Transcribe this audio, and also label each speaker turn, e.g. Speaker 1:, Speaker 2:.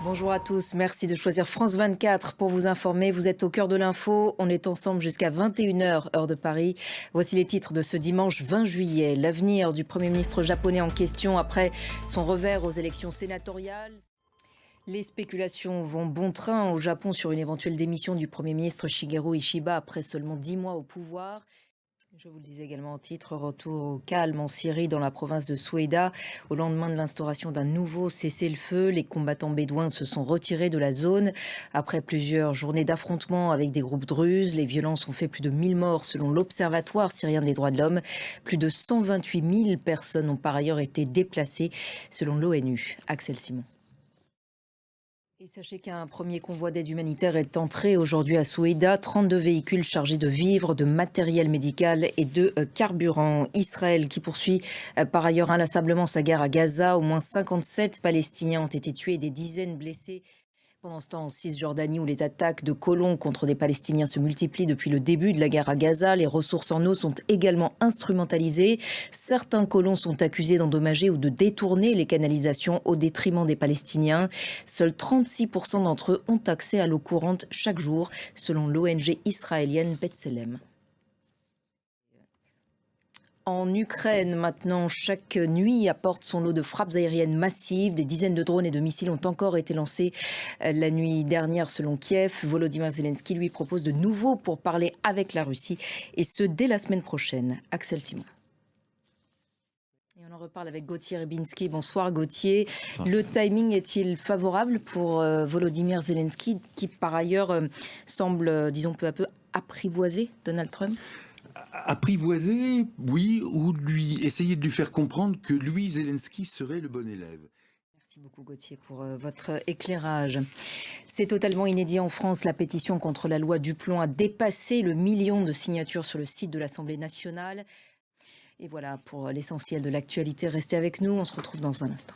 Speaker 1: Bonjour à tous, merci de choisir France 24 pour vous informer. Vous êtes au cœur de l'info, on est ensemble jusqu'à 21 h heure de Paris. Voici les titres de ce dimanche 20 juillet. L'avenir du Premier ministre japonais en question après son revers aux élections sénatoriales. Les spéculations vont bon train au Japon sur une éventuelle démission du Premier ministre Shigeru Ishiba après seulement 10 mois au pouvoir. Je vous le disais également en titre, retour au calme en Syrie dans la province de Soueïda. Au lendemain de l'instauration d'un nouveau cessez-le-feu, les combattants bédouins se sont retirés de la zone. Après plusieurs journées d'affrontements avec des groupes druzes, les violences ont fait plus de 1000 morts selon l'Observatoire syrien des droits de l'homme. Plus de 128 000 personnes ont par ailleurs été déplacées selon l'ONU. Axel Simon. Et sachez qu'un premier convoi d'aide humanitaire est entré aujourd'hui à Soueïda. 32 véhicules chargés de vivres, de matériel médical et de carburant. Israël qui poursuit par ailleurs inlassablement sa guerre à Gaza. Au moins 57 Palestiniens ont été tués et des dizaines blessés. Pendant ce temps, en Cisjordanie, où les attaques de colons contre des Palestiniens se multiplient depuis le début de la guerre à Gaza, les ressources en eau sont également instrumentalisées. Certains colons sont accusés d'endommager ou de détourner les canalisations au détriment des Palestiniens. Seuls 36% d'entre eux ont accès à l'eau courante chaque jour, selon l'ONG israélienne B'Tselem. En Ukraine, maintenant, chaque nuit apporte son lot de frappes aériennes massives. Des dizaines de drones et de missiles ont encore été lancés la nuit dernière, selon Kiev. Volodymyr Zelensky lui propose de nouveau pour parler avec la Russie, et ce, dès la semaine prochaine. Axel Simon. Et on en reparle avec Gauthier Rybinski. Bonsoir Gauthier. Le timing est-il favorable pour Volodymyr Zelensky, qui par ailleurs semble, disons peu à peu, apprivoiser Donald Trump ?
Speaker 2: Apprivoiser, oui, ou essayer de lui faire comprendre que lui, Zelensky, serait le bon élève.
Speaker 1: Merci beaucoup Gauthier pour votre éclairage. C'est totalement inédit en France. La pétition contre la loi Duplon a dépassé le million de signatures sur le site de l'Assemblée nationale. Et voilà pour l'essentiel de l'actualité. Restez avec nous, on se retrouve dans un instant.